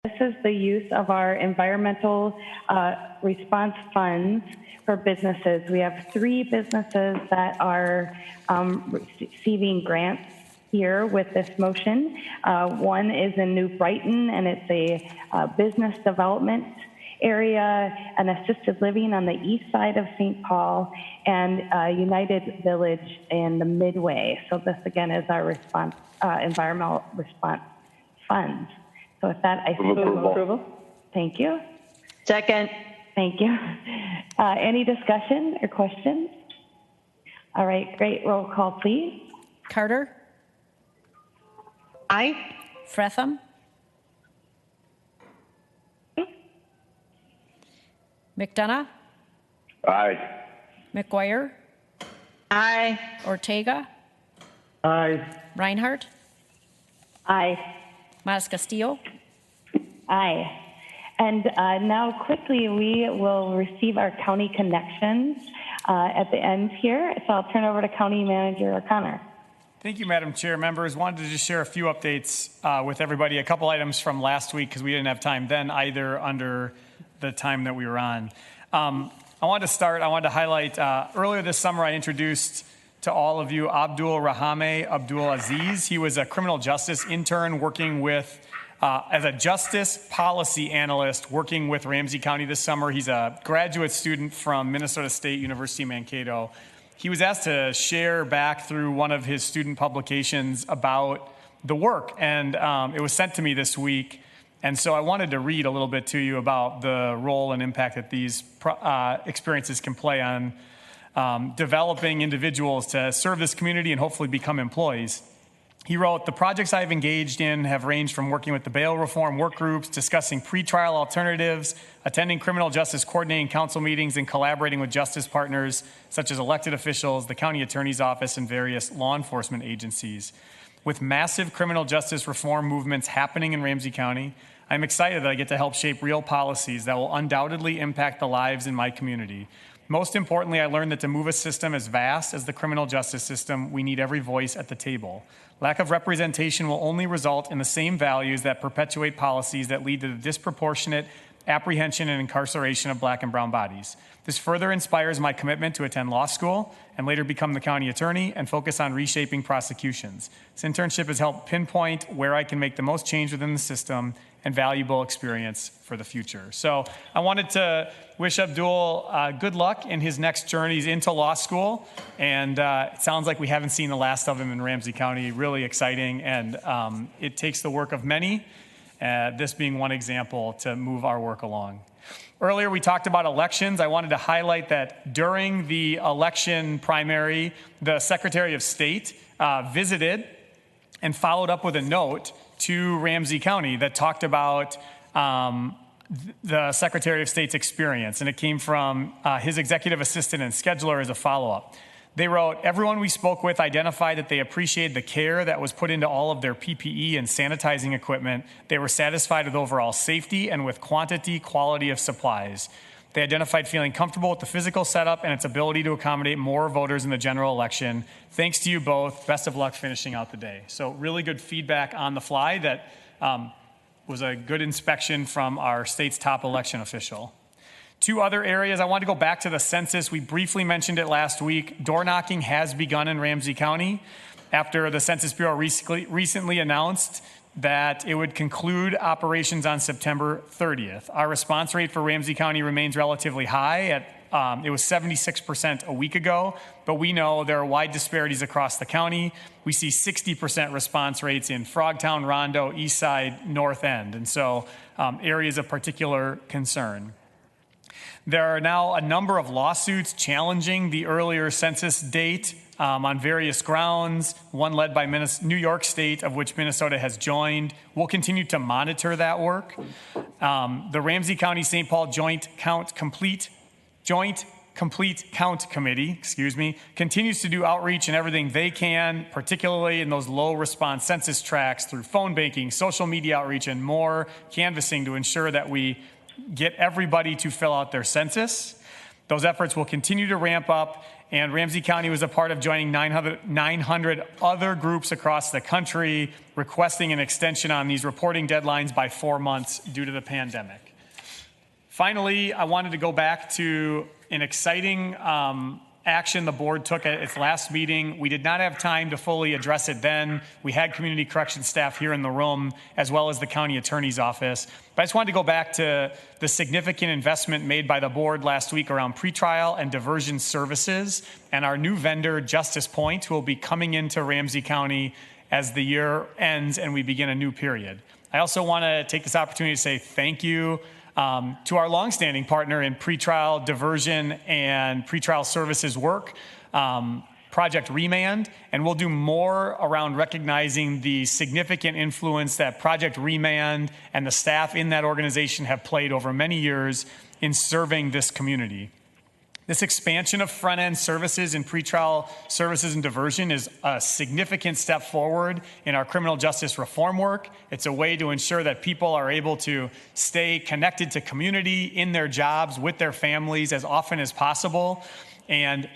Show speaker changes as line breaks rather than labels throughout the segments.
This is the use of our environmental response funds for businesses. We have 3 businesses that are receiving grants here with this motion. One is in New Brighton, and it's a business development area, an assisted living on the east side of St. Paul, and United Village in the Midway. So this again is our response, environmental response funds. So with that, I move approval. Thank you.
Second.
Thank you. Any discussion or questions? All right, great. Roll call, please.
Carter?
Aye.
Fretham? McDonough?
Aye.
McGuire?
Aye.
Ortega?
Aye.
Reinhardt?
Aye.
Mas Castillo?
Aye. And now quickly we will receive our county connections at the end here. So I'll turn over to County Manager O'Connor.
Thank you, Madam Chair. Members, wanted to just share a few updates with everybody. A couple items from last week because we didn't have time then either under the time that we were on. I wanted to highlight, earlier this summer I introduced to all of you Abdul Rahame Abdul Aziz. He was a criminal justice intern working with, as a justice policy analyst working with Ramsey County this summer. He's a graduate student from Minnesota State University Mankato. He was asked to share back through one of his student publications about the work, and it was sent to me this week. And so I wanted to read a little bit to you about the role and impact that these experiences can play on developing individuals to serve this community and hopefully become employees. He wrote, "The projects I've engaged in have ranged from working with the bail reform work groups, discussing pretrial alternatives, attending criminal justice coordinating council meetings, and collaborating with justice partners such as elected officials, the county attorney's office, and various law enforcement agencies. With massive criminal justice reform movements happening in Ramsey County, I'm excited that I get to help shape real policies that will undoubtedly impact the lives in my community. Most importantly, I learned that to move a system as vast as the criminal justice system, we need every voice at the table. Lack of representation will only result in the same values that perpetuate policies that lead to the disproportionate apprehension and incarceration of Black and brown bodies. This further inspires my commitment to attend law school and later become the county attorney and focus on reshaping prosecutions. This internship has helped pinpoint where I can make the most change within the system and valuable experience for the future." So I wanted to wish Abdul good luck in his next journeys into law school. And it sounds like we haven't seen the last of him in Ramsey County. Really exciting. And it takes the work of many, this being one example, to move our work along. Earlier, we talked about elections. I wanted to highlight that during the election primary, the Secretary of State visited and followed up with a note to Ramsey County that talked about the Secretary of State's experience. And it came from his executive assistant and scheduler as a follow-up. They wrote, "Everyone we spoke with identified that they appreciated the care that was put into all of their PPE and sanitizing equipment. They were satisfied with overall safety and with quality of supplies. They identified feeling comfortable with the physical setup and its ability to accommodate more voters in the general election. Thanks to you both. Best of luck finishing out the day." So really good feedback on the fly that was a good inspection from our state's top election official. 2 other areas. I want to go back to the census. We briefly mentioned it last week. Door knocking has begun in Ramsey County after the Census Bureau recently announced that it would conclude operations on September 30th. Our response rate for Ramsey County remains relatively high at it was 76% a week ago, but we know there are wide disparities across the county. We see 60% response rates in Frogtown, Rondo, East Side, North End, and so areas of particular concern. There are now a number of lawsuits challenging the earlier census date on various grounds, one led by New York State, of which Minnesota has joined. We'll continue to monitor that work. The Ramsey County St. Paul Joint Complete Count Committee, continues to do outreach and everything they can, particularly in those low response census tracts through phone banking, social media outreach, and more canvassing to ensure that we get everybody to fill out their census. Those efforts will continue to ramp up, And Ramsey County was a part of joining 900 other groups across the country requesting an extension on these reporting deadlines by 4 months due to the pandemic. Finally, I wanted to go back to an exciting action the board took at its last meeting. We did not have time to fully address it then. We had community corrections staff here in the room, as well as the county attorney's office. But I just wanted to go back to the significant investment made by the board last week around pretrial and diversion services and our new vendor, Justice Point, who will be coming into Ramsey County as the year ends and we begin a new period. I also want to take this opportunity to say thank you to our longstanding partner in pretrial diversion and pretrial services work, Project Remand, and we'll do more around recognizing the significant influence that Project Remand and the staff in that organization have played over many years in serving this community. This expansion of front-end services in pretrial services and diversion is a significant step forward in our criminal justice reform work. It's a way to ensure that people are able to stay connected to community in their jobs with their families as often as possible. And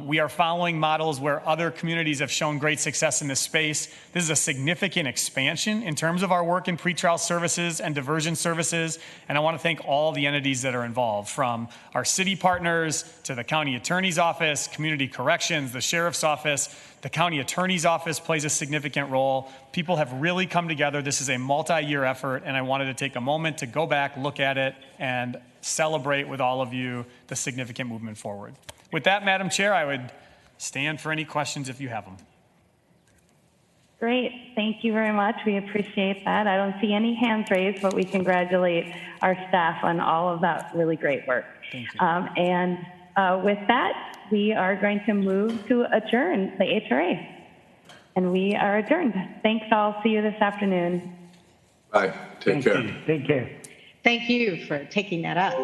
we are following models where other communities have shown great success in this space. This is a significant expansion in terms of our work in pretrial services and diversion services. And I want to thank all the entities that are involved, from our city partners to the county attorney's office, community corrections, the sheriff's office. The county attorney's office plays a significant role. People have really come together. This is a multi-year effort, and I wanted to take a moment to go back, look at it, and celebrate with all of you the significant movement forward. With that, Madam Chair, I would stand for any questions if you have them.
Great. Thank you very much. We appreciate that. I don't see any hands raised, but we congratulate our staff on all of that really great work.
Thank you.
With that, we are going to move to adjourn the HRA. And we are adjourned. Thanks all. See you this afternoon.
Bye. Take care.
Take care.
Thank you for taking that up.